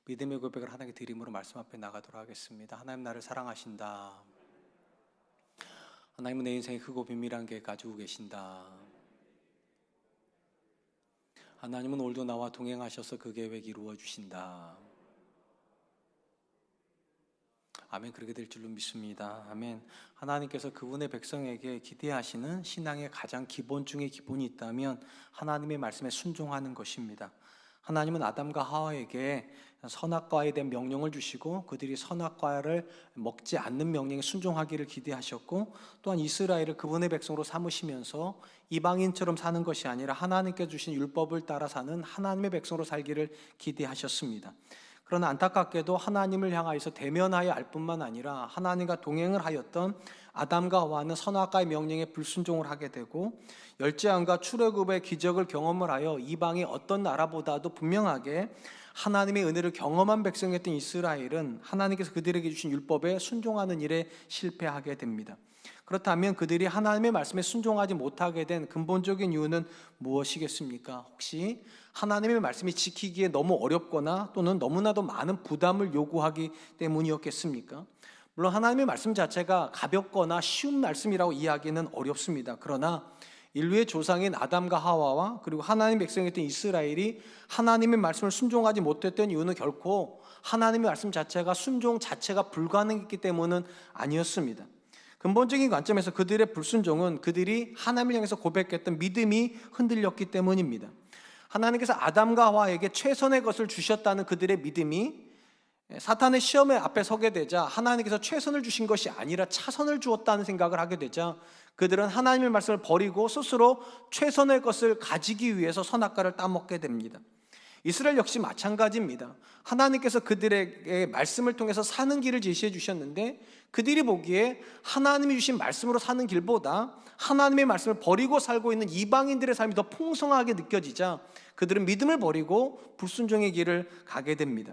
믿음의 고백을 하나님께 드림으로 말씀 앞에 나가도록 하겠습니다. 하나님 나를 사랑하신다. 하나님은 내 인생에 크고 비밀한 계획 가지고 계신다. 하나님은 오늘도 나와 동행하셔서 그 계획 이루어 주신다. 아멘. 그렇게 될 줄로 믿습니다. 아멘. 하나님께서 그분의 백성에게 기대하시는 신앙의 가장 기본 중에 기본이 있다면 하나님의 말씀에 순종하는 것입니다. 하나님은 아담과 하와에게 선악과에 대한 명령을 주시고 그들이 선악과를 먹지 않는 명령에 순종하기를 기대하셨고, 또한 이스라엘을 그분의 백성으로 삼으시면서 이방인처럼 사는 것이 아니라 하나님께 주신 율법을 따라 사는 하나님의 백성으로 살기를 기대하셨습니다. 그러나 안타깝게도 하나님을 향하여서 대면하여 알 뿐만 아니라 하나님과 동행을 하였던 아담과 하와는 선악과의 명령에 불순종을 하게 되고, 열재앙과 출애굽의 기적을 경험을 하여 이방의 어떤 나라보다도 분명하게 하나님의 은혜를 경험한 백성이었던 이스라엘은 하나님께서 그들에게 주신 율법에 순종하는 일에 실패하게 됩니다. 그렇다면 그들이 하나님의 말씀에 순종하지 못하게 된 근본적인 이유는 무엇이겠습니까? 혹시 하나님의 말씀이 지키기에 너무 어렵거나 또는 너무나도 많은 부담을 요구하기 때문이었겠습니까? 물론 하나님의 말씀 자체가 가볍거나 쉬운 말씀이라고 이야기는 어렵습니다. 그러나 인류의 조상인 아담과 하와와 그리고 하나님의 백성이었던 이스라엘이 하나님의 말씀을 순종하지 못했던 이유는 결코 하나님의 말씀 자체가 순종 자체가 불가능했기 때문은 아니었습니다. 근본적인 관점에서 그들의 불순종은 그들이 하나님을 향해서 고백했던 믿음이 흔들렸기 때문입니다. 하나님께서 아담과 하와에게 최선의 것을 주셨다는 그들의 믿음이 사탄의 시험에 앞에 서게 되자 하나님께서 최선을 주신 것이 아니라 차선을 주었다는 생각을 하게 되자 그들은 하나님의 말씀을 버리고 스스로 최선의 것을 가지기 위해서 선악과를 따먹게 됩니다. 이스라엘 역시 마찬가지입니다. 하나님께서 그들에게 말씀을 통해서 사는 길을 제시해 주셨는데 그들이 보기에 하나님이 주신 말씀으로 사는 길보다 하나님의 말씀을 버리고 살고 있는 이방인들의 삶이 더 풍성하게 느껴지자 그들은 믿음을 버리고 불순종의 길을 가게 됩니다.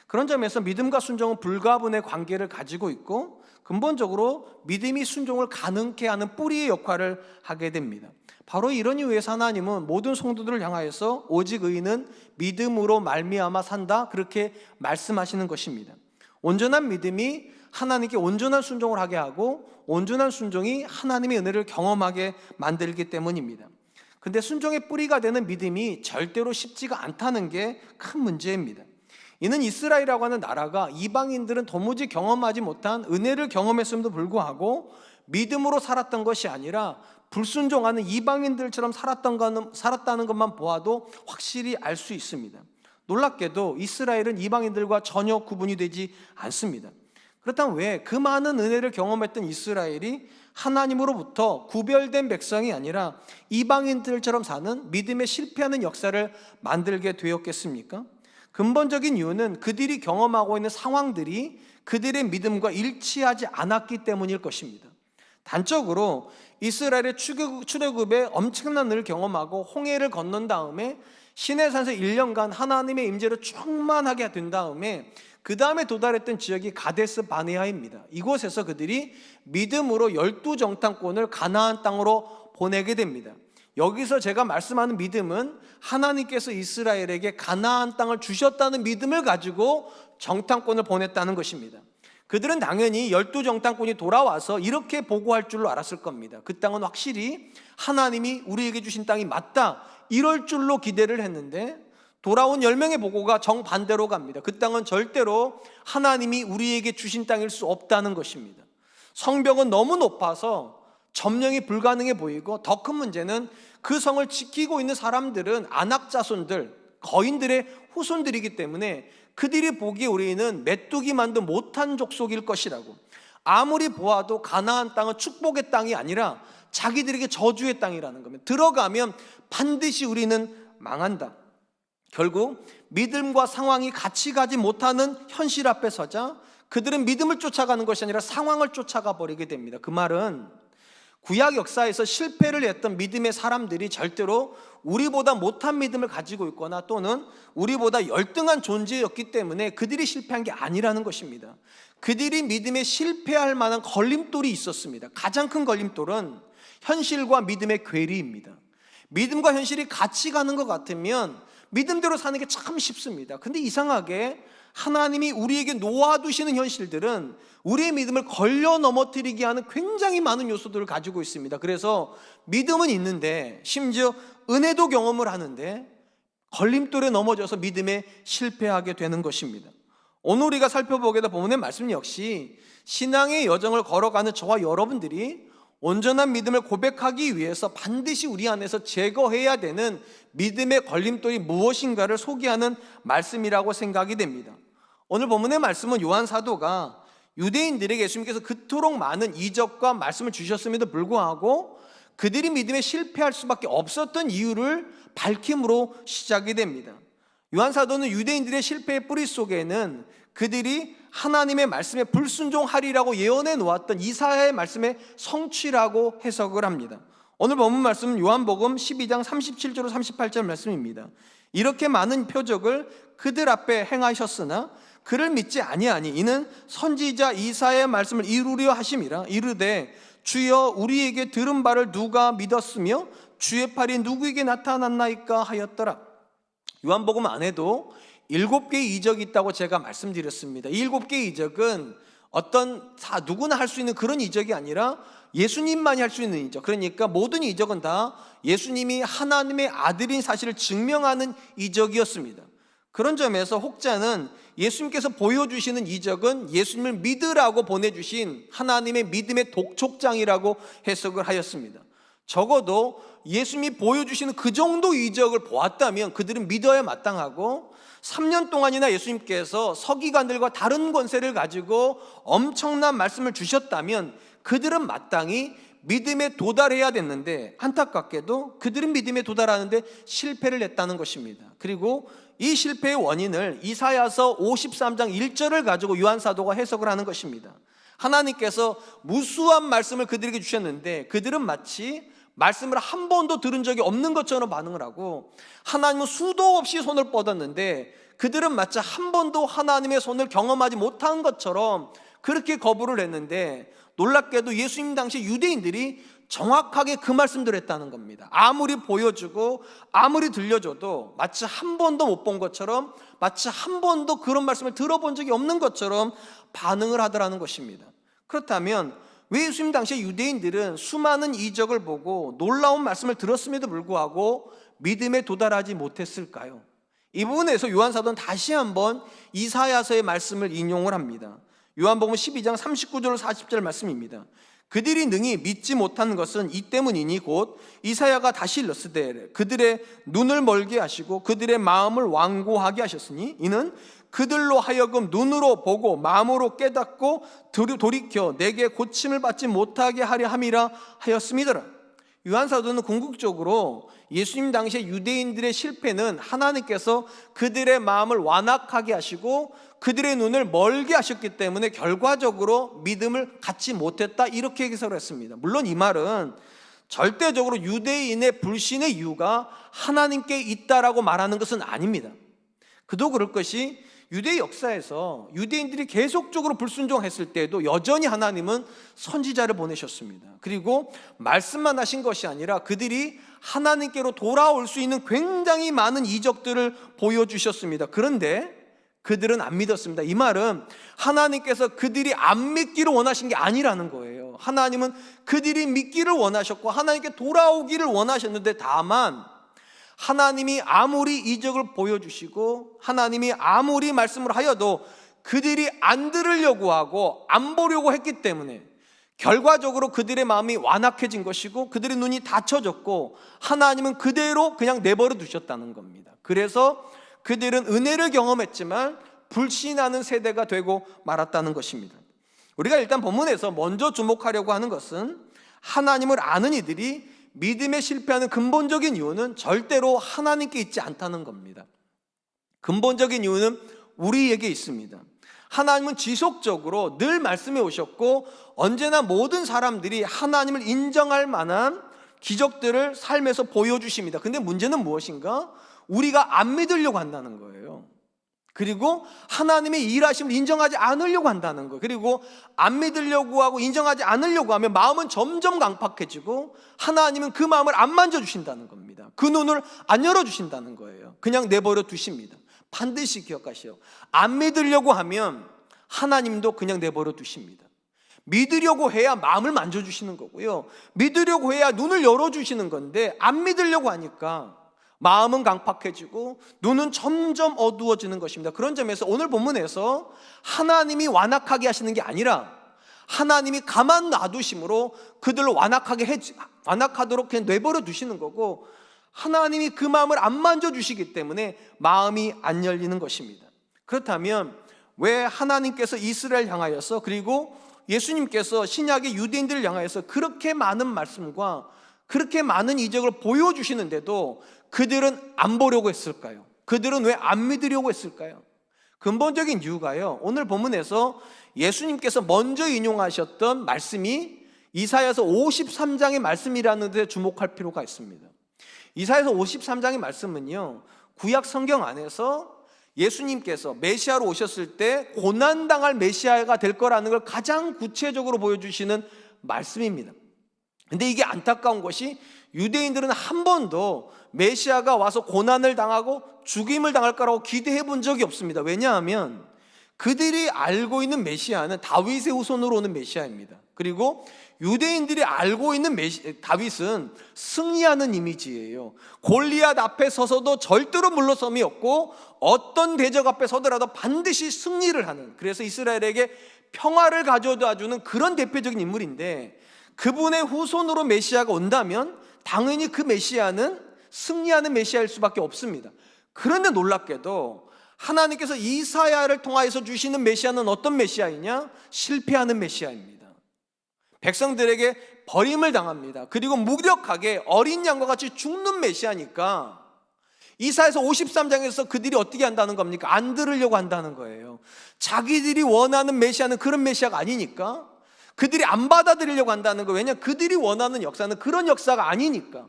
그런 점에서 믿음과 순종은 불가분의 관계를 가지고 있고 근본적으로 믿음이 순종을 가능케 하는 뿌리의 역할을 하게 됩니다. 바로 이런 이유에서 하나님은 모든 성도들을 향하여서 오직 의인은 믿음으로 말미암아 산다, 그렇게 말씀하시는 것입니다. 온전한 믿음이 하나님께 온전한 순종을 하게 하고 온전한 순종이 하나님의 은혜를 경험하게 만들기 때문입니다. 근데 순종의 뿌리가 되는 믿음이 절대로 쉽지가 않다는 게 큰 문제입니다. 이는 이스라엘이라고 하는 나라가 이방인들은 도무지 경험하지 못한 은혜를 경험했음에도 불구하고 믿음으로 살았던 것이 아니라 불순종하는 이방인들처럼 살았다는 것만 보아도 확실히 알 수 있습니다. 놀랍게도 이스라엘은 이방인들과 전혀 구분이 되지 않습니다. 그렇다면 왜 그 많은 은혜를 경험했던 이스라엘이 하나님으로부터 구별된 백성이 아니라 이방인들처럼 사는 믿음에 실패하는 역사를 만들게 되었겠습니까? 근본적인 이유는 그들이 경험하고 있는 상황들이 그들의 믿음과 일치하지 않았기 때문일 것입니다. 단적으로 이스라엘의 출애굽에 엄청난 은혜를 경험하고 홍해를 건넌 다음에 시내산에서 1년간 하나님의 임재로 충만하게 된 다음에 그 다음에 도달했던 지역이 가데스 바네아입니다. 이곳에서 그들이 믿음으로 12정탐꾼을 가나안 땅으로 보내게 됩니다. 여기서 제가 말씀하는 믿음은 하나님께서 이스라엘에게 가나안 땅을 주셨다는 믿음을 가지고 정탐꾼을 보냈다는 것입니다. 그들은 당연히 12정탐꾼이 돌아와서 이렇게 보고할 줄로 알았을 겁니다. 그 땅은 확실히 하나님이 우리에게 주신 땅이 맞다, 이럴 줄로 기대를 했는데 돌아온 10명의 보고가 정반대로 갑니다. 그 땅은 절대로 하나님이 우리에게 주신 땅일 수 없다는 것입니다. 성벽은 너무 높아서 점령이 불가능해 보이고 더 큰 문제는 그 성을 지키고 있는 사람들은 안악자손들, 거인들의 후손들이기 때문에 그들이 보기에 우리는 메뚜기만도 못한 족속일 것이라고, 아무리 보아도 가나안 땅은 축복의 땅이 아니라 자기들에게 저주의 땅이라는 겁니다. 들어가면 반드시 우리는 망한다. 결국 믿음과 상황이 같이 가지 못하는 현실 앞에 서자 그들은 믿음을 쫓아가는 것이 아니라 상황을 쫓아가 버리게 됩니다. 그 말은 구약 역사에서 실패를 했던 믿음의 사람들이 절대로 우리보다 못한 믿음을 가지고 있거나 또는 우리보다 열등한 존재였기 때문에 그들이 실패한 게 아니라는 것입니다. 그들이 믿음에 실패할 만한 걸림돌이 있었습니다. 가장 큰 걸림돌은 현실과 믿음의 괴리입니다. 믿음과 현실이 같이 가는 것 같으면 믿음대로 사는 게 참 쉽습니다. 근데 이상하게 하나님이 우리에게 놓아두시는 현실들은 우리의 믿음을 걸려 넘어뜨리게 하는 굉장히 많은 요소들을 가지고 있습니다. 그래서 믿음은 있는데, 심지어 은혜도 경험을 하는데 걸림돌에 넘어져서 믿음에 실패하게 되는 것입니다. 오늘 우리가 살펴보게 될 본문의 말씀 역시 신앙의 여정을 걸어가는 저와 여러분들이 온전한 믿음을 고백하기 위해서 반드시 우리 안에서 제거해야 되는 믿음의 걸림돌이 무엇인가를 소개하는 말씀이라고 생각이 됩니다. 오늘 본문의 말씀은 요한 사도가 유대인들에게 예수님께서 그토록 많은 이적과 말씀을 주셨음에도 불구하고 그들이 믿음에 실패할 수밖에 없었던 이유를 밝힘으로 시작이 됩니다. 요한 사도는 유대인들의 실패의 뿌리 속에는 그들이 하나님의 말씀에 불순종하리라고 예언해 놓았던 이사야의 말씀의 성취라고 해석을 합니다. 오늘 본문 말씀은 요한복음 12장 37절로 38절 말씀입니다. 이렇게 많은 표적을 그들 앞에 행하셨으나 그를 믿지 아니하니 이는 선지자 이사야의 말씀을 이루려 하심이라. 이르되 주여 우리에게 들은 바를 누가 믿었으며 주의 팔이 누구에게 나타났나이까 하였더라. 요한복음 안에도 7개의 이적이 있다고 제가 말씀드렸습니다. 이 7개의 이적은 누구나 할 수 있는 그런 이적이 아니라 예수님만이 할 수 있는 이적, 그러니까 모든 이적은 다 예수님이 하나님의 아들인 사실을 증명하는 이적이었습니다. 그런 점에서 혹자는 예수님께서 보여주시는 이적은 예수님을 믿으라고 보내주신 하나님의 믿음의 독촉장이라고 해석을 하였습니다. 적어도 예수님이 보여주시는 그 정도 이적을 보았다면 그들은 믿어야 마땅하고, 3년 동안이나 예수님께서 서기관들과 다른 권세를 가지고 엄청난 말씀을 주셨다면 그들은 마땅히 믿음에 도달해야 됐는데, 안타깝게도 그들은 믿음에 도달하는데 실패를 했다는 것입니다. 그리고 이 실패의 원인을 이사야서 53장 1절을 가지고 요한 사도가 해석을 하는 것입니다. 하나님께서 무수한 말씀을 그들에게 주셨는데 그들은 마치 말씀을 한 번도 들은 적이 없는 것처럼 반응을 하고, 하나님은 수도 없이 손을 뻗었는데 그들은 마치 한 번도 하나님의 손을 경험하지 못한 것처럼 그렇게 거부를 했는데, 놀랍게도 예수님 당시 유대인들이 정확하게 그 말씀들을 했다는 겁니다. 아무리 보여주고 아무리 들려줘도 마치 한 번도 못 본 것처럼, 마치 한 번도 그런 말씀을 들어본 적이 없는 것처럼 반응을 하더라는 것입니다. 그렇다면 왜 예수님 당시에 유대인들은 수많은 이적을 보고 놀라운 말씀을 들었음에도 불구하고 믿음에 도달하지 못했을까요? 이 부분에서 요한 사도는 다시 한번 이사야서의 말씀을 인용을 합니다. 요한복음 12장 39절 40절 말씀입니다. 그들이 능히 믿지 못한 것은 이 때문이니 곧 이사야가 다시 일렀으되 그들의 눈을 멀게 하시고 그들의 마음을 완고하게 하셨으니 이는 그들로 하여금 눈으로 보고 마음으로 깨닫고 돌이켜 내게 고침을 받지 못하게 하려 함이라 하였음이더라. 요한 사도는 궁극적으로 예수님 당시의 유대인들의 실패는 하나님께서 그들의 마음을 완악하게 하시고 그들의 눈을 멀게 하셨기 때문에 결과적으로 믿음을 갖지 못했다, 이렇게 해석을 했습니다. 물론 이 말은 절대적으로 유대인의 불신의 이유가 하나님께 있다라고 말하는 것은 아닙니다. 그도 그럴 것이 유대 역사에서 유대인들이 계속적으로 불순종했을 때에도 여전히 하나님은 선지자를 보내셨습니다. 그리고 말씀만 하신 것이 아니라 그들이 하나님께로 돌아올 수 있는 굉장히 많은 이적들을 보여주셨습니다. 그런데 그들은 안 믿었습니다. 이 말은 하나님께서 그들이 안 믿기를 원하신 게 아니라는 거예요. 하나님은 그들이 믿기를 원하셨고 하나님께 돌아오기를 원하셨는데, 다만 하나님이 아무리 이적을 보여주시고 하나님이 아무리 말씀을 하여도 그들이 안 들으려고 하고 안 보려고 했기 때문에 결과적으로 그들의 마음이 완악해진 것이고 그들의 눈이 닫혀졌고 하나님은 그대로 그냥 내버려 두셨다는 겁니다. 그래서 그들은 은혜를 경험했지만 불신하는 세대가 되고 말았다는 것입니다. 우리가 일단 본문에서 먼저 주목하려고 하는 것은 하나님을 아는 이들이 믿음에 실패하는 근본적인 이유는 절대로 하나님께 있지 않다는 겁니다. 근본적인 이유는 우리에게 있습니다. 하나님은 지속적으로 늘 말씀해 오셨고 언제나 모든 사람들이 하나님을 인정할 만한 기적들을 삶에서 보여주십니다. 근데 문제는 무엇인가? 우리가 안 믿으려고 한다는 거예요. 그리고 하나님의 일하심을 인정하지 않으려고 한다는 거예요. 그리고 안 믿으려고 하고 인정하지 않으려고 하면 마음은 점점 강팍해지고 하나님은 그 마음을 안 만져주신다는 겁니다. 그 눈을 안 열어주신다는 거예요. 그냥 내버려 두십니다. 반드시 기억하시오. 안 믿으려고 하면 하나님도 그냥 내버려 두십니다. 믿으려고 해야 마음을 만져주시는 거고요, 믿으려고 해야 눈을 열어주시는 건데 안 믿으려고 하니까 마음은 강팍해지고 눈은 점점 어두워지는 것입니다. 그런 점에서 오늘 본문에서 하나님이 완악하게 하시는 게 아니라 하나님이 가만 놔두심으로 그들을 완악하도록 그냥 내버려 두시는 거고, 하나님이 그 마음을 안 만져주시기 때문에 마음이 안 열리는 것입니다. 그렇다면 왜 하나님께서 이스라엘 향하여서, 그리고 예수님께서 신약의 유대인들을 향하여서 그렇게 많은 말씀과 그렇게 많은 이적을 보여주시는데도 그들은 안 보려고 했을까요? 그들은 왜 안 믿으려고 했을까요? 근본적인 이유가요, 오늘 본문에서 예수님께서 먼저 인용하셨던 말씀이 이사야서 53장의 말씀이라는 데 주목할 필요가 있습니다. 이사야서 53장의 말씀은요, 구약 성경 안에서 예수님께서 메시아로 오셨을 때 고난당할 메시아가 될 거라는 걸 가장 구체적으로 보여주시는 말씀입니다. 근데 이게 안타까운 것이 유대인들은 한 번도 메시아가 와서 고난을 당하고 죽임을 당할 거라고 기대해 본 적이 없습니다. 왜냐하면 그들이 알고 있는 메시아는 다윗의 후손으로 오는 메시아입니다. 그리고 유대인들이 알고 있는 다윗은 승리하는 이미지예요. 골리앗 앞에 서서도 절대로 물러섬이 없고 어떤 대적 앞에 서더라도 반드시 승리를 하는, 그래서 이스라엘에게 평화를 가져다 주는 그런 대표적인 인물인데, 그분의 후손으로 메시아가 온다면 당연히 그 메시아는 승리하는 메시아일 수밖에 없습니다. 그런데 놀랍게도 하나님께서 이사야를 통하여서 주시는 메시아는 어떤 메시아이냐? 실패하는 메시아입니다. 백성들에게 버림을 당합니다. 그리고 무력하게 어린 양과 같이 죽는 메시아니까 이사야서 53장에서 그들이 어떻게 한다는 겁니까? 안 들으려고 한다는 거예요. 자기들이 원하는 메시아는 그런 메시아가 아니니까 그들이 안 받아들이려고 한다는 거예요. 왜냐하면 그들이 원하는 역사는 그런 역사가 아니니까.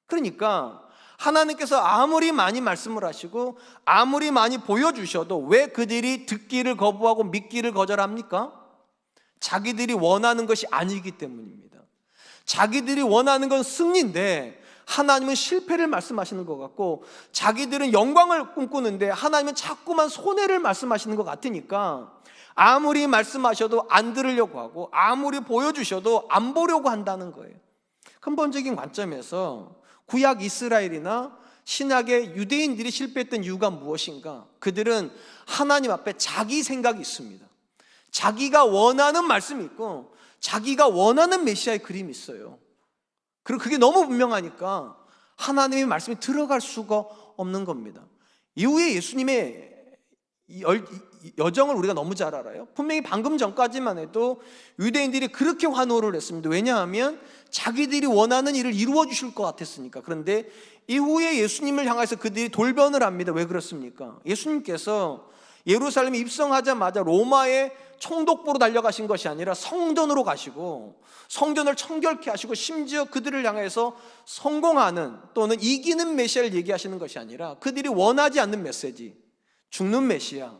그러니까 하나님께서 아무리 많이 말씀을 하시고 아무리 많이 보여주셔도 왜 그들이 듣기를 거부하고 믿기를 거절합니까? 자기들이 원하는 것이 아니기 때문입니다. 자기들이 원하는 건 승리인데 하나님은 실패를 말씀하시는 것 같고, 자기들은 영광을 꿈꾸는데 하나님은 자꾸만 손해를 말씀하시는 것 같으니까 아무리 말씀하셔도 안 들으려고 하고 아무리 보여주셔도 안 보려고 한다는 거예요. 근본적인 관점에서 구약 이스라엘이나 신약의 유대인들이 실패했던 이유가 무엇인가? 그들은 하나님 앞에 자기 생각이 있습니다. 자기가 원하는 말씀이 있고 자기가 원하는 메시아의 그림이 있어요. 그리고 그게 너무 분명하니까 하나님의 말씀이 들어갈 수가 없는 겁니다. 이후에 예수님의 여정을 우리가 너무 잘 알아요. 분명히 방금 전까지만 해도 유대인들이 그렇게 환호를 했습니다. 왜냐하면 자기들이 원하는 일을 이루어 주실 것 같았으니까. 그런데 이후에 예수님을 향해서 그들이 돌변을 합니다. 왜 그렇습니까? 예수님께서 예루살렘에 입성하자마자 로마의 총독부로 달려가신 것이 아니라 성전으로 가시고 성전을 청결케 하시고 심지어 그들을 향해서 성공하는 또는 이기는 메시아를 얘기하시는 것이 아니라 그들이 원하지 않는 메시지, 죽는 메시아,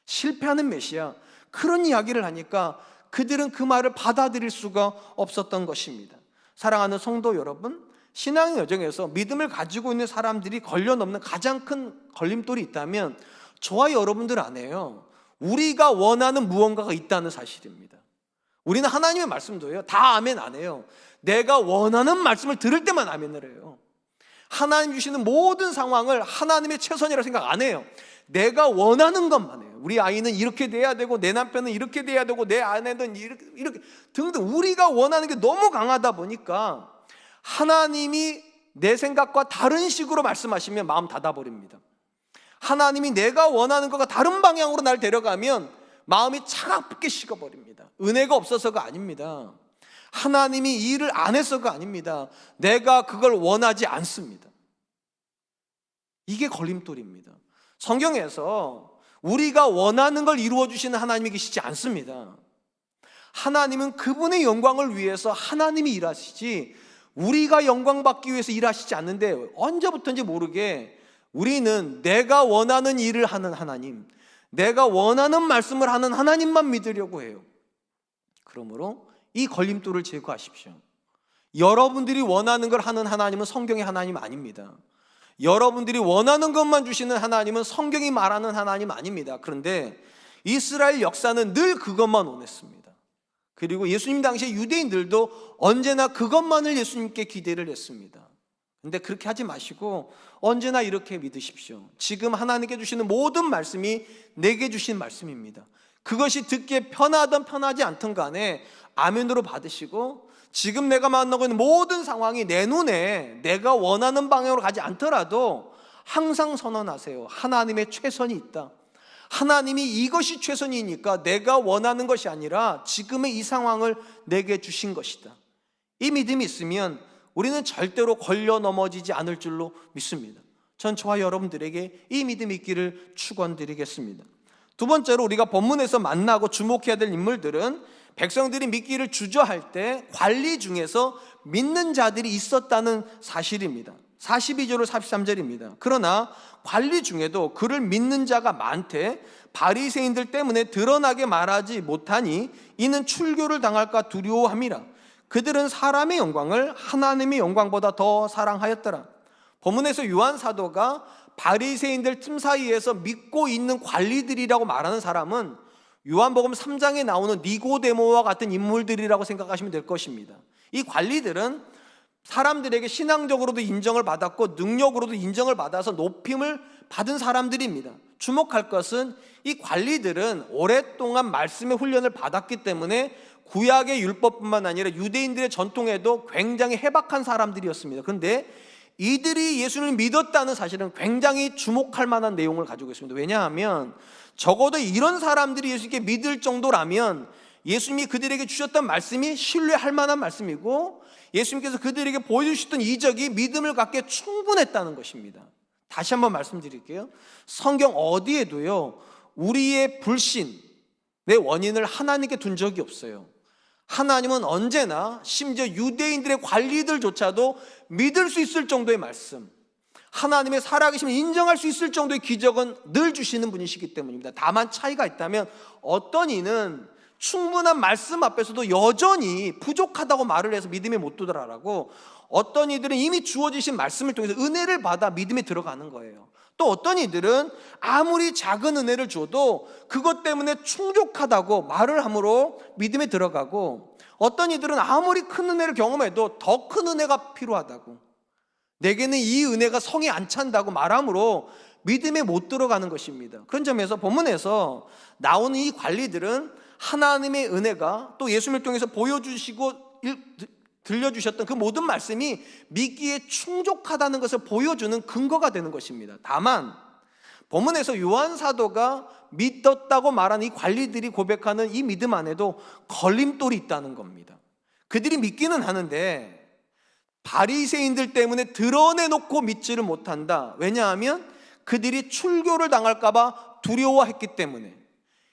실패하는 메시아, 그런 이야기를 하니까 그들은 그 말을 받아들일 수가 없었던 것입니다. 사랑하는 성도 여러분, 신앙의 여정에서 믿음을 가지고 있는 사람들이 걸려넘는 가장 큰 걸림돌이 있다면 저와 여러분들 안에요, 우리가 원하는 무언가가 있다는 사실입니다. 우리는 하나님의 말씀도요, 다 아멘 안 해요. 내가 원하는 말씀을 들을 때만 아멘을 해요. 하나님 주시는 모든 상황을 하나님의 최선이라고 생각 안 해요. 내가 원하는 것만 해요. 우리 아이는 이렇게 돼야 되고 내 남편은 이렇게 돼야 되고 내 아내는 이렇게 등등, 우리가 원하는 게 너무 강하다 보니까 하나님이 내 생각과 다른 식으로 말씀하시면 마음 닫아버립니다. 하나님이 내가 원하는 것과 다른 방향으로 날 데려가면 마음이 차갑게 식어버립니다. 은혜가 없어서가 아닙니다. 하나님이 이 일을 안 해서가 아닙니다. 내가 그걸 원하지 않습니다. 이게 걸림돌입니다. 성경에서 우리가 원하는 걸 이루어 주시는 하나님이 계시지 않습니다. 하나님은 그분의 영광을 위해서 하나님이 일하시지 우리가 영광 받기 위해서 일하시지 않는데, 언제부터인지 모르게 우리는 내가 원하는 일을 하는 하나님, 내가 원하는 말씀을 하는 하나님만 믿으려고 해요. 그러므로 이 걸림돌을 제거하십시오. 여러분들이 원하는 걸 하는 하나님은 성경의 하나님 아닙니다. 여러분들이 원하는 것만 주시는 하나님은 성경이 말하는 하나님 아닙니다. 그런데 이스라엘 역사는 늘 그것만 원했습니다. 그리고 예수님 당시에 유대인들도 언제나 그것만을 예수님께 기대를 했습니다. 근데 그렇게 하지 마시고 언제나 이렇게 믿으십시오. 지금 하나님께 주시는 모든 말씀이 내게 주신 말씀입니다. 그것이 듣기에 편하든 편하지 않든 간에 아멘으로 받으시고, 지금 내가 만나고 있는 모든 상황이 내 눈에 내가 원하는 방향으로 가지 않더라도 항상 선언하세요. 하나님의 최선이 있다. 하나님이 이것이 최선이니까 내가 원하는 것이 아니라 지금의 이 상황을 내게 주신 것이다. 이 믿음이 있으면 우리는 절대로 걸려 넘어지지 않을 줄로 믿습니다. 전 저와 여러분들에게 이 믿음이 있기를 축원드리겠습니다. 두 번째로 우리가 본문에서 만나고 주목해야 될 인물들은 백성들이 믿기를 주저할 때 관리 중에서 믿는 자들이 있었다는 사실입니다. 42절로 43절입니다. 그러나 관리 중에도 그를 믿는 자가 많되 바리새인들 때문에 드러나게 말하지 못하니 이는 출교를 당할까 두려워함이라. 그들은 사람의 영광을 하나님의 영광보다 더 사랑하였더라. 본문에서 요한 사도가 바리새인들 틈 사이에서 믿고 있는 관리들이라고 말하는 사람은 요한복음 3장에 나오는 니고데모와 같은 인물들이라고 생각하시면 될 것입니다. 이 관리들은 사람들에게 신앙적으로도 인정을 받았고 능력으로도 인정을 받아서 높임을 받은 사람들입니다. 주목할 것은 이 관리들은 오랫동안 말씀의 훈련을 받았기 때문에 구약의 율법뿐만 아니라 유대인들의 전통에도 굉장히 해박한 사람들이었습니다. 그런데 이들이 예수를 믿었다는 사실은 굉장히 주목할 만한 내용을 가지고 있습니다. 왜냐하면 적어도 이런 사람들이 예수님께 믿을 정도라면 예수님이 그들에게 주셨던 말씀이 신뢰할 만한 말씀이고 예수님께서 그들에게 보여주셨던 이적이 믿음을 갖기에 충분했다는 것입니다. 다시 한번 말씀드릴게요. 성경 어디에도요 우리의 불신의 원인을 하나님께 둔 적이 없어요. 하나님은 언제나 심지어 유대인들의 관리들조차도 믿을 수 있을 정도의 말씀, 하나님의 살아계심을 인정할 수 있을 정도의 기적은 늘 주시는 분이시기 때문입니다. 다만 차이가 있다면 어떤 이는 충분한 말씀 앞에서도 여전히 부족하다고 말을 해서 믿음에 못 들어가라고, 어떤 이들은 이미 주어지신 말씀을 통해서 은혜를 받아 믿음에 들어가는 거예요. 또 어떤 이들은 아무리 작은 은혜를 줘도 그것 때문에 충족하다고 말을 함으로 믿음에 들어가고, 어떤 이들은 아무리 큰 은혜를 경험해도 더 큰 은혜가 필요하다고, 내게는 이 은혜가 성에 안 찬다고 말함으로 믿음에 못 들어가는 것입니다. 그런 점에서 본문에서 나오는 이 관리들은 하나님의 은혜가 또 예수님을 통해서 보여주시고 들려주셨던 그 모든 말씀이 믿기에 충족하다는 것을 보여주는 근거가 되는 것입니다. 다만 본문에서 요한 사도가 믿었다고 말하는 이 관리들이 고백하는 이 믿음 안에도 걸림돌이 있다는 겁니다. 그들이 믿기는 하는데 바리새인들 때문에 드러내놓고 믿지를 못한다. 왜냐하면 그들이 출교를 당할까 봐 두려워했기 때문에.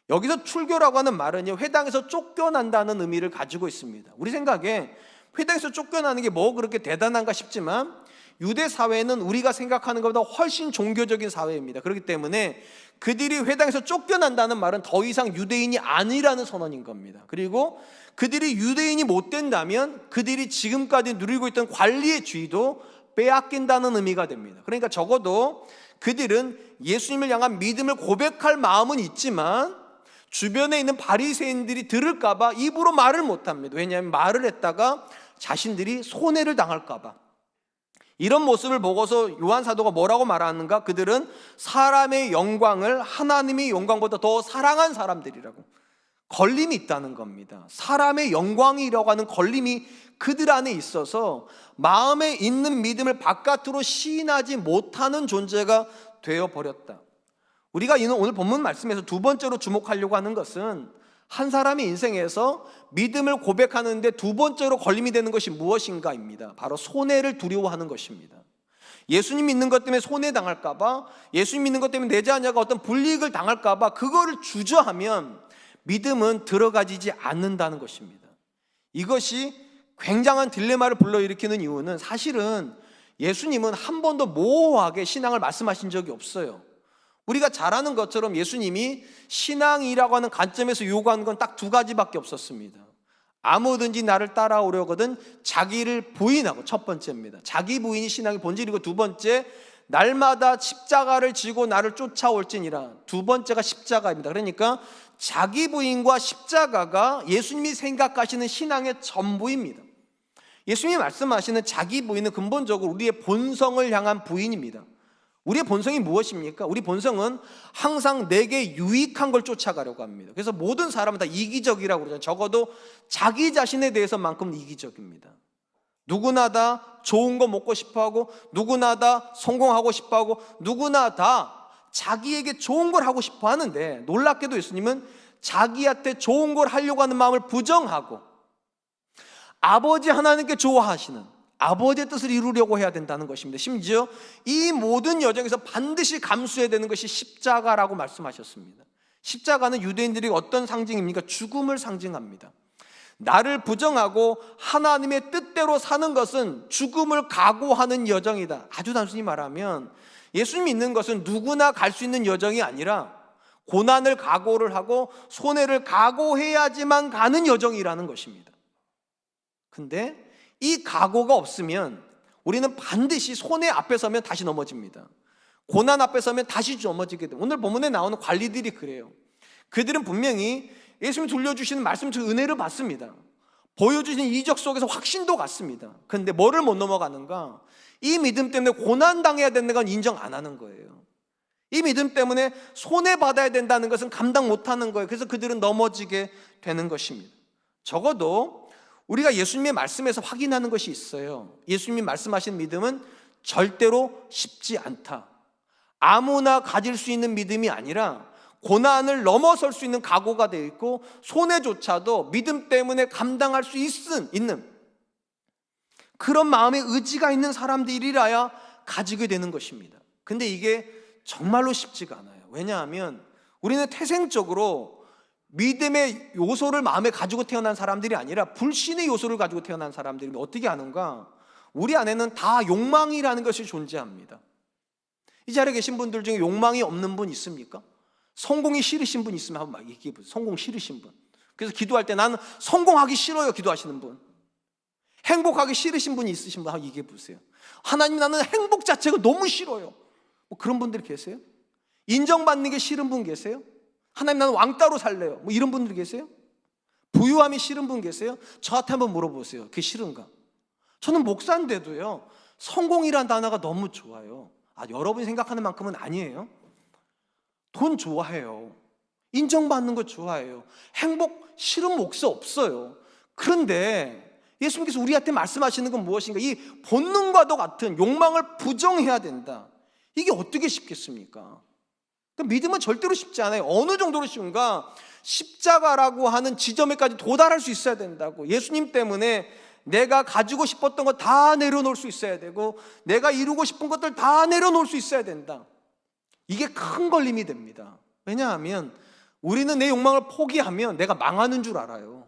여기서 출교라고 하는 말은요, 회당에서 쫓겨난다는 의미를 가지고 있습니다. 우리 생각에 회당에서 쫓겨나는 게 뭐 그렇게 대단한가 싶지만 유대 사회는 우리가 생각하는 것보다 훨씬 종교적인 사회입니다. 그렇기 때문에 그들이 회당에서 쫓겨난다는 말은 더 이상 유대인이 아니라는 선언인 겁니다. 그리고 그들이 유대인이 못 된다면 그들이 지금까지 누리고 있던 관리의 지위도 빼앗긴다는 의미가 됩니다. 그러니까 적어도 그들은 예수님을 향한 믿음을 고백할 마음은 있지만 주변에 있는 바리새인들이 들을까 봐 입으로 말을 못합니다. 왜냐하면 말을 했다가 자신들이 손해를 당할까 봐. 이런 모습을 보고서 요한 사도가 뭐라고 말하는가? 그들은 사람의 영광을 하나님의 영광보다 더 사랑한 사람들이라고. 걸림이 있다는 겁니다. 사람의 영광이라고 하는 걸림이 그들 안에 있어서 마음에 있는 믿음을 바깥으로 시인하지 못하는 존재가 되어버렸다. 우리가 오늘 본문 말씀에서 두 번째로 주목하려고 하는 것은 한 사람의 인생에서 믿음을 고백하는데 두 번째로 걸림이 되는 것이 무엇인가입니다. 바로 손해를 두려워하는 것입니다. 예수님 믿는 것 때문에 손해당할까 봐, 예수님 믿는 것 때문에 내 자녀가 어떤 불이익을 당할까 봐 그거를 주저하면 믿음은 들어가지지 않는다는 것입니다. 이것이 굉장한 딜레마를 불러일으키는 이유는 사실은 예수님은 한 번도 모호하게 신앙을 말씀하신 적이 없어요. 우리가 잘 아는 것처럼 예수님이 신앙이라고 하는 관점에서 요구하는 건 딱 두 가지밖에 없었습니다. 아무든지 나를 따라오려거든 자기를 부인하고, 첫 번째입니다. 자기 부인이 신앙의 본질이고, 두 번째, 날마다 십자가를 지고 나를 쫓아올지니라. 두 번째가 십자가입니다. 그러니까 자기 부인과 십자가가 예수님이 생각하시는 신앙의 전부입니다. 예수님이 말씀하시는 자기 부인은 근본적으로 우리의 본성을 향한 부인입니다. 우리의 본성이 무엇입니까? 우리 본성은 항상 내게 유익한 걸 쫓아가려고 합니다. 그래서 모든 사람은 다 이기적이라고 그러잖아요. 적어도 자기 자신에 대해서만큼은 이기적입니다. 누구나 다 좋은 거 먹고 싶어하고, 누구나 다 성공하고 싶어하고, 누구나 다 자기에게 좋은 걸 하고 싶어 하는데, 놀랍게도 예수님은 자기한테 좋은 걸 하려고 하는 마음을 부정하고 아버지 하나님께 좋아하시는 아버지의 뜻을 이루려고 해야 된다는 것입니다. 심지어 이 모든 여정에서 반드시 감수해야 되는 것이 십자가라고 말씀하셨습니다. 십자가는 유대인들이 어떤 상징입니까? 죽음을 상징합니다. 나를 부정하고 하나님의 뜻대로 사는 것은 죽음을 각오하는 여정이다. 아주 단순히 말하면 예수님 믿는 것은 누구나 갈 수 있는 여정이 아니라 고난을 각오를 하고 손해를 각오해야지만 가는 여정이라는 것입니다. 근데 이 각오가 없으면 우리는 반드시 손해 앞에 서면 다시 넘어집니다. 고난 앞에 서면 다시 넘어지게 됩니다. 오늘 본문에 나오는 관리들이 그래요. 그들은 분명히 예수님이 들려주시는 말씀 중 은혜를 받습니다. 보여주신 이적 속에서 확신도 갖습니다. 그런데 뭐를 못 넘어가는가? 이 믿음 때문에 고난당해야 된다는 건 인정 안 하는 거예요. 이 믿음 때문에 손해받아야 된다는 것은 감당 못하는 거예요. 그래서 그들은 넘어지게 되는 것입니다. 적어도 우리가 예수님의 말씀에서 확인하는 것이 있어요. 예수님이 말씀하신 믿음은 절대로 쉽지 않다. 아무나 가질 수 있는 믿음이 아니라 고난을 넘어설 수 있는 각오가 되어 있고, 손해조차도 믿음 때문에 감당할 수 있는 그런 마음의 의지가 있는 사람들이라야 가지게 되는 것입니다. 근데 이게 정말로 쉽지가 않아요. 왜냐하면 우리는 태생적으로 믿음의 요소를 마음에 가지고 태어난 사람들이 아니라 불신의 요소를 가지고 태어난 사람들이 어떻게 아는가? 우리 안에는 다 욕망이라는 것이 존재합니다. 이 자리에 계신 분들 중에 욕망이 없는 분 있습니까? 성공이 싫으신 분 있으면 한번 얘기해 보세요. 성공 싫으신 분. 그래서 기도할 때 나는 성공하기 싫어요 기도하시는 분. 행복하기 싫으신 분이 있으신 분 한번 얘기해 보세요. 하나님 나는 행복 자체가 너무 싫어요. 뭐 그런 분들 계세요? 인정받는 게 싫은 분 계세요? 하나님 나는 왕따로 살래요. 뭐 이런 분들 계세요? 부유함이 싫은 분 계세요? 저한테 한번 물어보세요. 그게 싫은가? 저는 목사인데도요, 성공이란 단어가 너무 좋아요. 여러분이 생각하는 만큼은 아니에요. 돈 좋아해요. 인정받는 거 좋아해요. 행복 싫은 몫이 없어요. 그런데 예수님께서 우리한테 말씀하시는 건 무엇인가? 이 본능과도 같은 욕망을 부정해야 된다. 이게 어떻게 쉽겠습니까? 믿음은 절대로 쉽지 않아요. 어느 정도로 쉬운가? 십자가라고 하는 지점에까지 도달할 수 있어야 된다고. 예수님 때문에 내가 가지고 싶었던 거 다 내려놓을 수 있어야 되고, 내가 이루고 싶은 것들 다 내려놓을 수 있어야 된다. 이게 큰 걸림이 됩니다. 왜냐하면 우리는 내 욕망을 포기하면 내가 망하는 줄 알아요.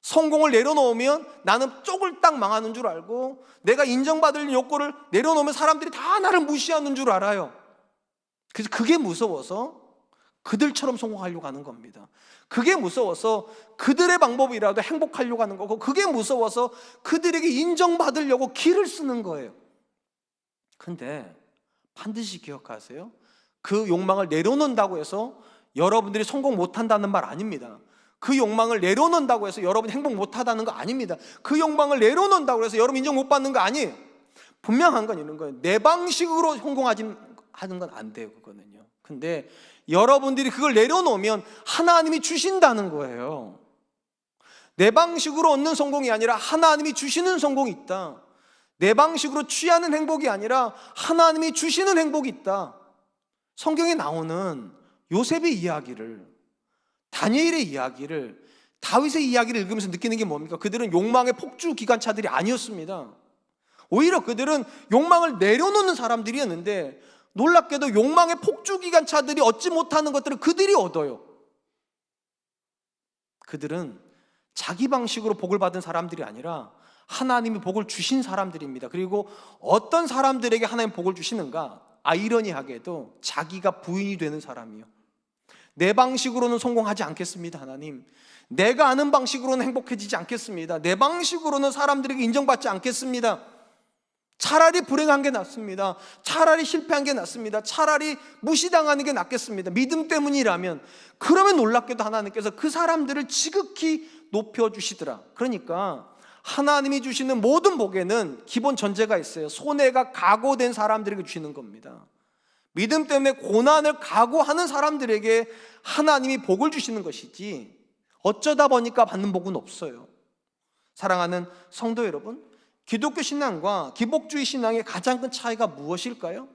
성공을 내려놓으면 나는 쪼글딱 망하는 줄 알고, 내가 인정받을 욕구를 내려놓으면 사람들이 다 나를 무시하는 줄 알아요. 그래서 그게 무서워서 그들처럼 성공하려고 하는 겁니다. 그게 무서워서 그들의 방법이라도 행복하려고 하는 거고, 그게 무서워서 그들에게 인정받으려고 길을 쓰는 거예요. 근데 반드시 기억하세요. 그 욕망을 내려놓는다고 해서 여러분들이 성공 못한다는 말 아닙니다. 그 욕망을 내려놓는다고 해서 여러분이 행복 못하다는 거 아닙니다. 그 욕망을 내려놓는다고 해서 여러분 인정 못 받는 거 아니에요. 분명한 건 이런 거예요. 내 방식으로 성공하는 건 안 돼요, 그거는요. 근데 여러분들이 그걸 내려놓으면 하나님이 주신다는 거예요. 내 방식으로 얻는 성공이 아니라 하나님이 주시는 성공이 있다. 내 방식으로 취하는 행복이 아니라 하나님이 주시는 행복이 있다. 성경에 나오는 요셉의 이야기를, 다니엘의 이야기를, 다윗의 이야기를 읽으면서 느끼는 게 뭡니까? 그들은 욕망의 폭주 기관차들이 아니었습니다. 오히려 그들은 욕망을 내려놓는 사람들이었는데, 놀랍게도 욕망의 폭주 기관차들이 얻지 못하는 것들을 그들이 얻어요. 그들은 자기 방식으로 복을 받은 사람들이 아니라 하나님이 복을 주신 사람들입니다. 그리고 어떤 사람들에게 하나님 복을 주시는가? 아이러니하게도 자기가 부인이 되는 사람이요. 내 방식으로는 성공하지 않겠습니다, 하나님. 내가 아는 방식으로는 행복해지지 않겠습니다. 내 방식으로는 사람들에게 인정받지 않겠습니다. 차라리 불행한 게 낫습니다. 차라리 실패한 게 낫습니다. 차라리 무시당하는 게 낫겠습니다. 믿음 때문이라면. 그러면 놀랍게도 하나님께서 그 사람들을 지극히 높여주시더라. 그러니까 하나님이 주시는 모든 복에는 기본 전제가 있어요. 손해가 각오된 사람들에게 주시는 겁니다. 믿음 때문에 고난을 각오하는 사람들에게 하나님이 복을 주시는 것이지 어쩌다 보니까 받는 복은 없어요. 사랑하는 성도 여러분, 기독교 신앙과 기복주의 신앙의 가장 큰 차이가 무엇일까요?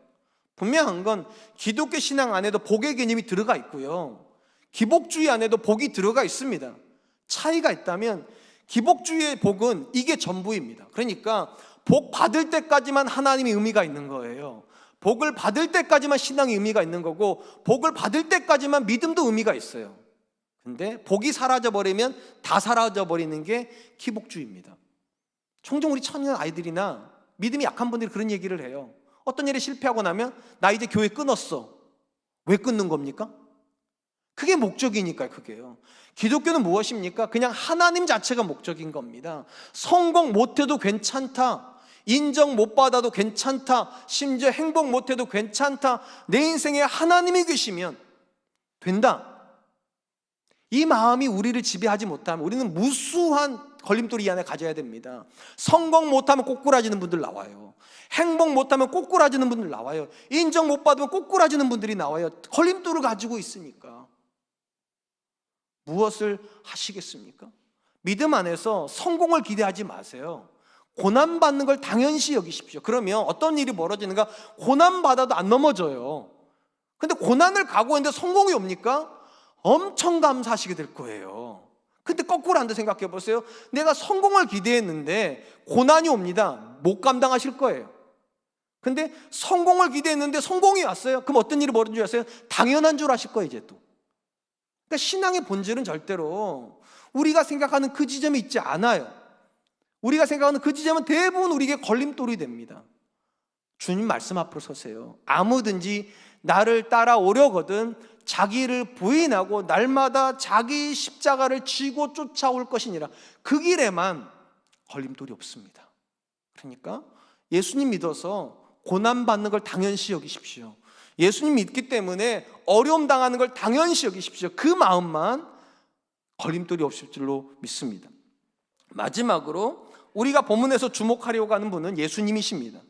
분명한 건 기독교 신앙 안에도 복의 개념이 들어가 있고요, 기복주의 안에도 복이 들어가 있습니다. 차이가 있다면 기복주의의 복은 이게 전부입니다. 그러니까 복 받을 때까지만 하나님의 의미가 있는 거예요. 복을 받을 때까지만 신앙의 의미가 있는 거고, 복을 받을 때까지만 믿음도 의미가 있어요. 근데 복이 사라져버리면 다 사라져버리는 게 기복주의입니다. 종종 우리 청년 아이들이나 믿음이 약한 분들이 그런 얘기를 해요. 어떤 일에 실패하고 나면 나 이제 교회 끊었어. 왜 끊는 겁니까? 그게 목적이니까요. 그게요. 기독교는 무엇입니까? 그냥 하나님 자체가 목적인 겁니다. 성공 못해도 괜찮다, 인정 못 받아도 괜찮다, 심지어 행복 못해도 괜찮다, 내 인생에 하나님이 계시면 된다, 이 마음이 우리를 지배하지 못하면 우리는 무수한 걸림돌이 이 안에 가져야 됩니다. 성공 못하면 꼬꾸라지는 분들 나와요. 행복 못하면 꼬꾸라지는 분들 나와요. 인정 못 받으면 꼬꾸라지는 분들이 나와요. 걸림돌을 가지고 있으니까. 무엇을 하시겠습니까? 믿음 안에서 성공을 기대하지 마세요. 고난받는 걸 당연시 여기십시오. 그러면 어떤 일이 벌어지는가? 고난받아도 안 넘어져요. 근데 고난을 각오했는데 성공이 옵니까? 엄청 감사하시게 될 거예요. 근데 거꾸로 한번 생각해 보세요. 내가 성공을 기대했는데 고난이 옵니다. 못 감당하실 거예요. 근데 성공을 기대했는데 성공이 왔어요. 그럼 어떤 일이 벌어진 줄 아세요? 당연한 줄 아실 거예요, 이제 또. 그러니까 신앙의 본질은 절대로 우리가 생각하는 그 지점이 있지 않아요. 우리가 생각하는 그 지점은 대부분 우리에게 걸림돌이 됩니다. 주님 말씀 앞으로 서세요. 아무든지 나를 따라오려거든 자기를 부인하고 날마다 자기 십자가를 지고 쫓아올 것이니라. 그 길에만 걸림돌이 없습니다. 그러니까 예수님 믿어서 고난받는 걸 당연시 여기십시오. 예수님 믿기 때문에 어려움 당하는 걸 당연시 여기십시오. 그 마음만 걸림돌이 없을 줄로 믿습니다. 마지막으로 우리가 본문에서 주목하려고 하는 분은 예수님이십니다.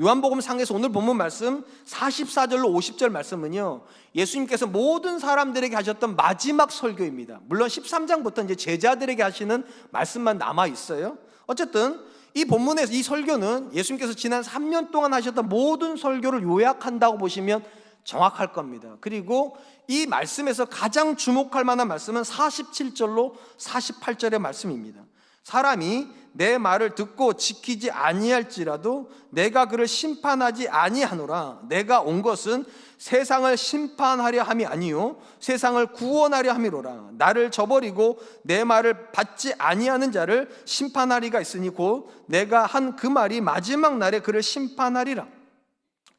요한복음 상에서 오늘 본문 말씀 44절로 50절 말씀은요, 예수님께서 모든 사람들에게 하셨던 마지막 설교입니다. 물론 13장부터 이제 제자들에게 하시는 말씀만 남아 있어요. 어쨌든 이 본문에서 이 설교는 예수님께서 지난 3년 동안 하셨던 모든 설교를 요약한다고 보시면 정확할 겁니다. 그리고 이 말씀에서 가장 주목할 만한 말씀은 47절로 48절의 말씀입니다. 사람이 내 말을 듣고 지키지 아니할지라도 내가 그를 심판하지 아니하노라. 내가 온 것은 세상을 심판하려 함이 아니요 세상을 구원하려 함이로라. 나를 저버리고 내 말을 받지 아니하는 자를 심판하리가 있으니 곧 내가 한 그 말이 마지막 날에 그를 심판하리라.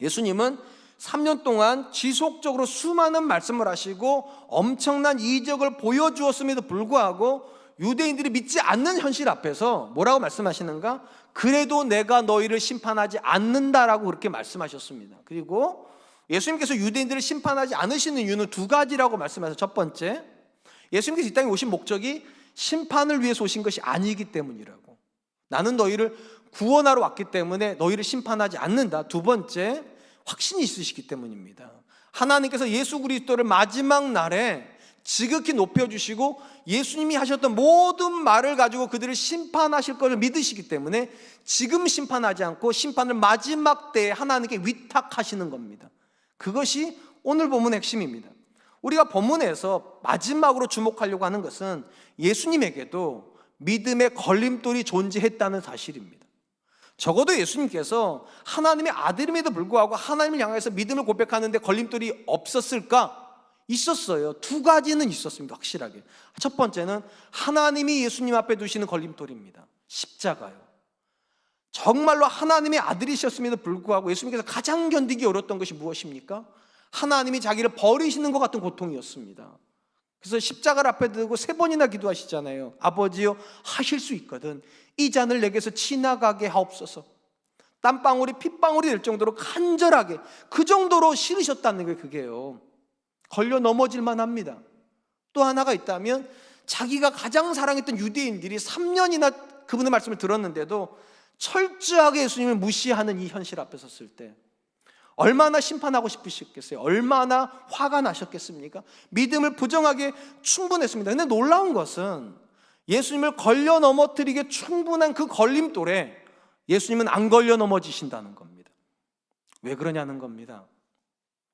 예수님은 3년 동안 지속적으로 수많은 말씀을 하시고 엄청난 이적을 보여주었음에도 불구하고 유대인들이 믿지 않는 현실 앞에서 뭐라고 말씀하시는가? 그래도 내가 너희를 심판하지 않는다라고 그렇게 말씀하셨습니다. 그리고 예수님께서 유대인들을 심판하지 않으시는 이유는 두 가지라고 말씀하셔서, 첫 번째, 예수님께서 이 땅에 오신 목적이 심판을 위해서 오신 것이 아니기 때문이라고. 나는 너희를 구원하러 왔기 때문에 너희를 심판하지 않는다. 두 번째, 확신이 있으시기 때문입니다. 하나님께서 예수 그리스도를 마지막 날에 지극히 높여주시고 예수님이 하셨던 모든 말을 가지고 그들을 심판하실 것을 믿으시기 때문에 지금 심판하지 않고 심판을 마지막 때에 하나님께 위탁하시는 겁니다. 그것이 오늘 본문의 핵심입니다. 우리가 본문에서 마지막으로 주목하려고 하는 것은 예수님에게도 믿음의 걸림돌이 존재했다는 사실입니다. 적어도 예수님께서 하나님의 아들임에도 불구하고 하나님을 향해서 믿음을 고백하는데 걸림돌이 없었을까? 있었어요. 두 가지는 있었습니다. 확실하게. 첫 번째는 하나님이 예수님 앞에 두시는 걸림돌입니다. 십자가요. 정말로 하나님의 아들이셨음에도 불구하고 예수님께서 가장 견디기 어려웠던 것이 무엇입니까? 하나님이 자기를 버리시는 것 같은 고통이었습니다. 그래서 십자가를 앞에 두고 3번이나 기도하시잖아요. 아버지여, 하실 수 있거든 이 잔을 내게서 지나가게 하옵소서. 땀방울이 핏방울이 될 정도로 간절하게 그 정도로 싫으셨다는 게 그게요. 걸려 넘어질 만합니다. 또 하나가 있다면 자기가 가장 사랑했던 유대인들이 3년이나 그분의 말씀을 들었는데도 철저하게 예수님을 무시하는 이 현실 앞에 섰을 때 얼마나 심판하고 싶으셨겠어요? 얼마나 화가 나셨겠습니까? 믿음을 부정하게 충분했습니다. 근데 놀라운 것은 예수님을 걸려 넘어뜨리게 충분한 그 걸림돌에 예수님은 안 걸려 넘어지신다는 겁니다. 왜 그러냐는 겁니다.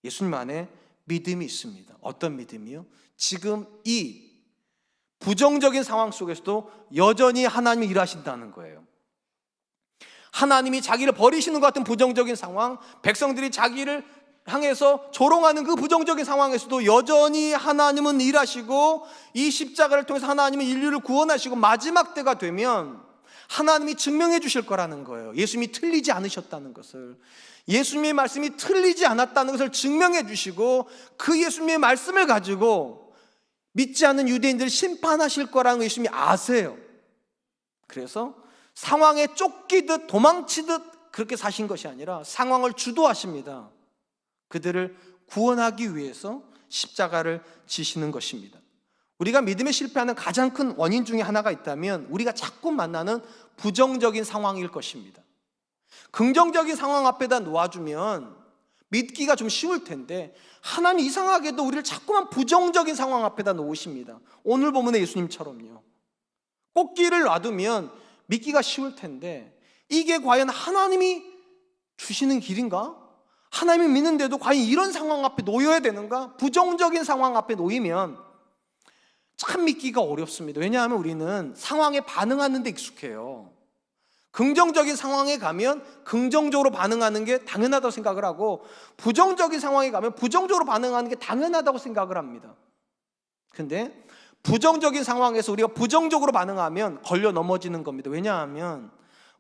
예수님 안에 믿음이 있습니다. 어떤 믿음이요? 지금 이 부정적인 상황 속에서도 여전히 하나님이 일하신다는 거예요. 하나님이 자기를 버리시는 것 같은 부정적인 상황, 백성들이 자기를 향해서 조롱하는 그 부정적인 상황에서도 여전히 하나님은 일하시고 이 십자가를 통해서 하나님은 인류를 구원하시고 마지막 때가 되면 하나님이 증명해 주실 거라는 거예요. 예수님이 틀리지 않으셨다는 것을, 예수님의 말씀이 틀리지 않았다는 것을 증명해 주시고 그 예수님의 말씀을 가지고 믿지 않는 유대인들을 심판하실 거라는 걸 예수님이 아세요. 그래서 상황에 쫓기듯 도망치듯 그렇게 사신 것이 아니라 상황을 주도하십니다. 그들을 구원하기 위해서 십자가를 지시는 것입니다. 우리가 믿음에 실패하는 가장 큰 원인 중에 하나가 있다면 우리가 자꾸 만나는 부정적인 상황일 것입니다. 긍정적인 상황 앞에다 놓아주면 믿기가 좀 쉬울 텐데 하나님 이상하게도 우리를 자꾸만 부정적인 상황 앞에다 놓으십니다. 오늘 본문의 예수님처럼요. 꽃길을 놔두면 믿기가 쉬울 텐데 이게 과연 하나님이 주시는 길인가? 하나님을 믿는데도 과연 이런 상황 앞에 놓여야 되는가? 부정적인 상황 앞에 놓이면 참 믿기가 어렵습니다. 왜냐하면 우리는 상황에 반응하는 데 익숙해요. 긍정적인 상황에 가면 긍정적으로 반응하는 게 당연하다고 생각을 하고 부정적인 상황에 가면 부정적으로 반응하는 게 당연하다고 생각을 합니다. 근데 부정적인 상황에서 우리가 부정적으로 반응하면 걸려 넘어지는 겁니다. 왜냐하면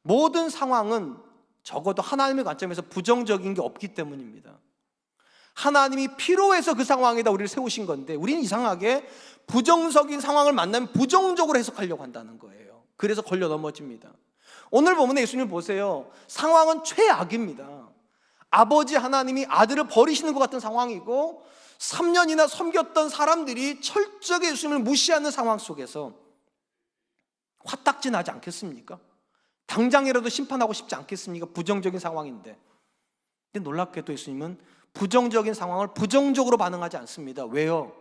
모든 상황은 적어도 하나님의 관점에서 부정적인 게 없기 때문입니다. 하나님이 필요해서 그 상황에다 우리를 세우신 건데 우리는 이상하게 부정적인 상황을 만나면 부정적으로 해석하려고 한다는 거예요. 그래서 걸려 넘어집니다. 오늘 본문에 예수님 보세요. 상황은 최악입니다. 아버지 하나님이 아들을 버리시는 것 같은 상황이고 3년이나 섬겼던 사람들이 철저하게 예수님을 무시하는 상황 속에서 화딱지 나지 않겠습니까? 당장이라도 심판하고 싶지 않겠습니까? 부정적인 상황인데. 근데 놀랍게도 예수님은 부정적인 상황을 부정적으로 반응하지 않습니다. 왜요?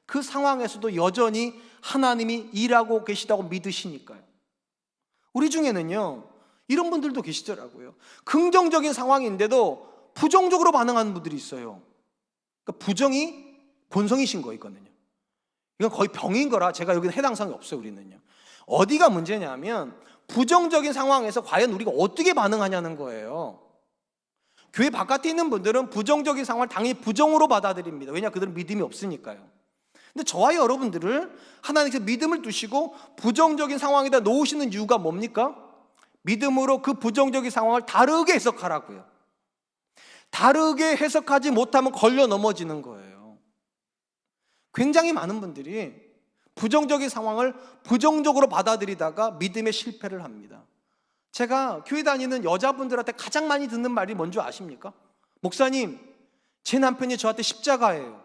그 상황에서도 여전히 하나님이 일하고 계시다고 믿으시니까요. 우리 중에는요 이런 분들도 계시더라고요. 긍정적인 상황인데도 부정적으로 반응하는 분들이 있어요. 그러니까 부정이 본성이신 거 있거든요. 이건 거의 병인 거라 제가 여기는 해당사항이 없어요. 우리는요. 어디가 문제냐면 부정적인 상황에서 과연 우리가 어떻게 반응하냐는 거예요. 교회 바깥에 있는 분들은 부정적인 상황을 당연히 부정으로 받아들입니다. 왜냐 그들은 믿음이 없으니까요. 근데 저와 여러분들을 하나님께서 믿음을 두시고 부정적인 상황에다 놓으시는 이유가 뭡니까? 믿음으로 그 부정적인 상황을 다르게 해석하라고요. 다르게 해석하지 못하면 걸려 넘어지는 거예요. 굉장히 많은 분들이 부정적인 상황을 부정적으로 받아들이다가 믿음에 실패를 합니다. 제가 교회 다니는 여자분들한테 가장 많이 듣는 말이 뭔지 아십니까? 목사님, 제 남편이 저한테 십자가예요.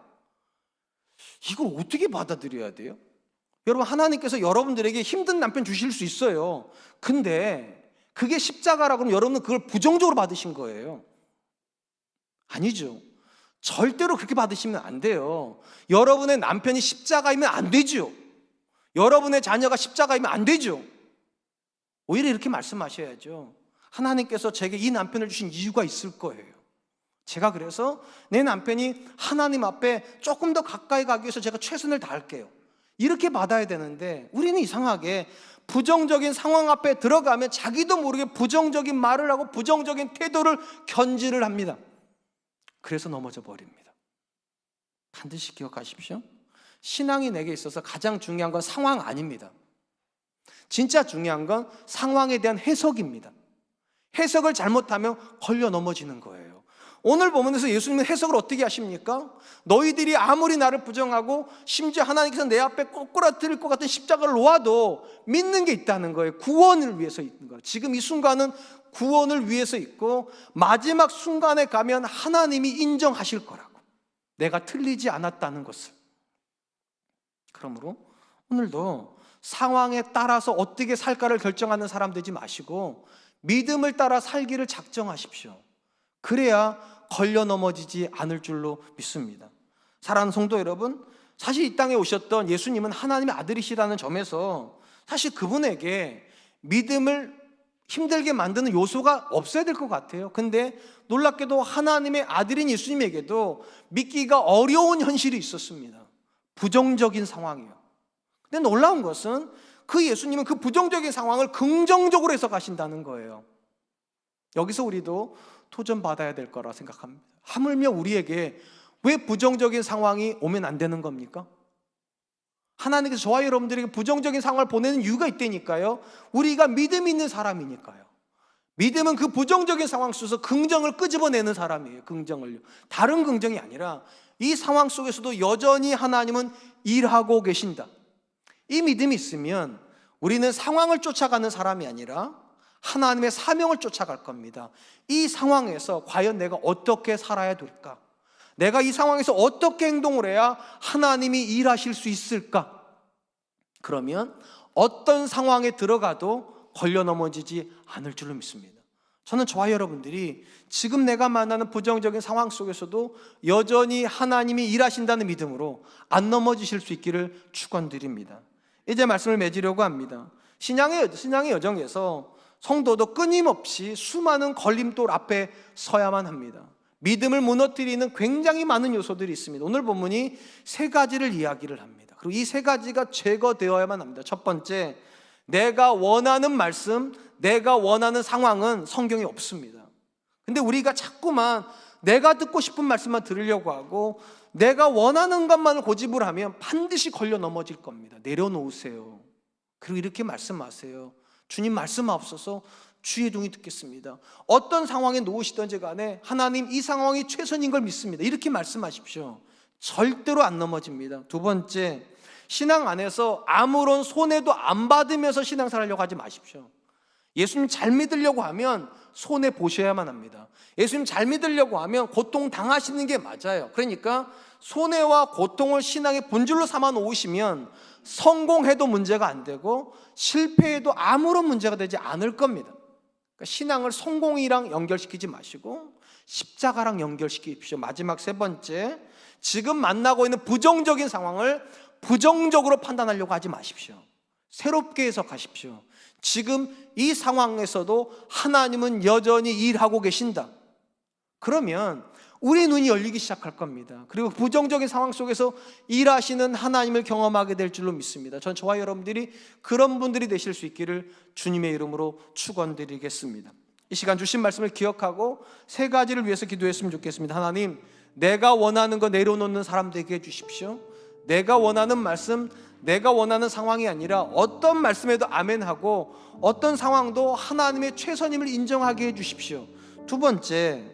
이걸 어떻게 받아들여야 돼요? 여러분, 하나님께서 여러분들에게 힘든 남편 주실 수 있어요. 근데 그게 십자가라고 하면 여러분은 그걸 부정적으로 받으신 거예요. 아니죠. 절대로 그렇게 받으시면 안 돼요. 여러분의 남편이 십자가이면 안 되죠. 여러분의 자녀가 십자가이면 안 되죠. 오히려 이렇게 말씀하셔야죠. 하나님께서 제게 이 남편을 주신 이유가 있을 거예요. 제가 그래서 내 남편이 하나님 앞에 조금 더 가까이 가기 위해서 제가 최선을 다할게요. 이렇게 받아야 되는데 우리는 이상하게 부정적인 상황 앞에 들어가면 자기도 모르게 부정적인 말을 하고 부정적인 태도를 견지를 합니다. 그래서 넘어져 버립니다. 반드시 기억하십시오. 신앙이 내게 있어서 가장 중요한 건 상황 아닙니다. 진짜 중요한 건 상황에 대한 해석입니다. 해석을 잘못하면 걸려 넘어지는 거예요. 오늘 본문에서 예수님은 해석을 어떻게 하십니까? 너희들이 아무리 나를 부정하고 심지어 하나님께서 내 앞에 꼬꾸라뜨릴 것 같은 십자가를 놓아도 믿는 게 있다는 거예요. 구원을 위해서 있는 거예요. 지금 이 순간은 구원을 위해서 있고 마지막 순간에 가면 하나님이 인정하실 거라고, 내가 틀리지 않았다는 것을. 그러므로 오늘도 상황에 따라서 어떻게 살까를 결정하는 사람 되지 마시고 믿음을 따라 살기를 작정하십시오. 그래야 걸려 넘어지지 않을 줄로 믿습니다. 사랑하는 성도 여러분, 사실 이 땅에 오셨던 예수님은 하나님의 아들이시라는 점에서 사실 그분에게 믿음을 힘들게 만드는 요소가 없어야 될 것 같아요. 근데 놀랍게도 하나님의 아들인 예수님에게도 믿기가 어려운 현실이 있었습니다. 부정적인 상황이요. 근데 놀라운 것은 그 예수님은 그 부정적인 상황을 긍정적으로 해석하신다는 거예요. 여기서 우리도 도전받아야 될 거라 생각합니다. 하물며 우리에게 왜 부정적인 상황이 오면 안 되는 겁니까? 하나님께서 저와 여러분들에게 부정적인 상황을 보내는 이유가 있다니까요. 우리가 믿음이 있는 사람이니까요. 믿음은 그 부정적인 상황 속에서 긍정을 끄집어내는 사람이에요. 긍정을요. 다른 긍정이 아니라 이 상황 속에서도 여전히 하나님은 일하고 계신다. 이 믿음이 있으면 우리는 상황을 쫓아가는 사람이 아니라 하나님의 사명을 쫓아갈 겁니다. 이 상황에서 과연 내가 어떻게 살아야 될까? 내가 이 상황에서 어떻게 행동을 해야 하나님이 일하실 수 있을까? 그러면 어떤 상황에 들어가도 걸려 넘어지지 않을 줄로 믿습니다. 저는 저와 여러분들이 지금 내가 만나는 부정적인 상황 속에서도 여전히 하나님이 일하신다는 믿음으로 안 넘어지실 수 있기를 축원드립니다. 이제 말씀을 맺으려고 합니다. 신앙의 여정에서 성도도 끊임없이 수많은 걸림돌 앞에 서야만 합니다. 믿음을 무너뜨리는 굉장히 많은 요소들이 있습니다. 오늘 본문이 세 가지를 이야기를 합니다. 그리고 이 세 가지가 제거되어야만 합니다. 첫 번째, 내가 원하는 말씀, 내가 원하는 상황은 성경에 없습니다. 근데 우리가 자꾸만 내가 듣고 싶은 말씀만 들으려고 하고 내가 원하는 것만을 고집을 하면 반드시 걸려 넘어질 겁니다. 내려놓으세요. 그리고 이렇게 말씀하세요. 주님 말씀하옵소서, 주의 종이 듣겠습니다. 어떤 상황에 놓으시든지 간에 하나님 이 상황이 최선인 걸 믿습니다. 이렇게 말씀하십시오. 절대로 안 넘어집니다. 두 번째, 신앙 안에서 아무런 손해도 안 받으면서 신앙생활 하려고 하지 마십시오. 예수님 잘 믿으려고 하면 손해 보셔야만 합니다. 예수님 잘 믿으려고 하면 고통 당하시는 게 맞아요. 그러니까 손해와 고통을 신앙의 본질로 삼아 놓으시면 성공해도 문제가 안 되고 실패해도 아무런 문제가 되지 않을 겁니다. 그러니까 신앙을 성공이랑 연결시키지 마시고 십자가랑 연결시키십시오. 마지막 세 번째, 지금 만나고 있는 부정적인 상황을 부정적으로 판단하려고 하지 마십시오. 새롭게 해석하십시오. 지금 이 상황에서도 하나님은 여전히 일하고 계신다. 그러면 우리 눈이 열리기 시작할 겁니다. 그리고 부정적인 상황 속에서 일하시는 하나님을 경험하게 될 줄로 믿습니다. 전 저와 여러분들이 그런 분들이 되실 수 있기를 주님의 이름으로 축원드리겠습니다. 이 시간 주신 말씀을 기억하고 세 가지를 위해서 기도했으면 좋겠습니다. 하나님, 내가 원하는 거 내려놓는 사람 되게 해주십시오. 내가 원하는 말씀, 내가 원하는 상황이 아니라 어떤 말씀에도 아멘하고 어떤 상황도 하나님의 최선임을 인정하게 해주십시오. 두 번째,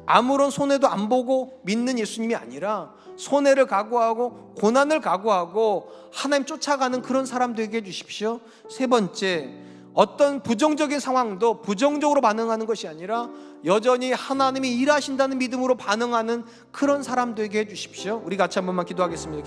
아무런 손해도 안 보고 믿는 예수님이 아니라 손해를 각오하고 고난을 각오하고 하나님 쫓아가는 그런 사람 되게 해주십시오. 세 번째, 어떤 부정적인 상황도 부정적으로 반응하는 것이 아니라 여전히 하나님이 일하신다는 믿음으로 반응하는 그런 사람 되게 해주십시오. 우리 같이 한 번만 기도하겠습니다.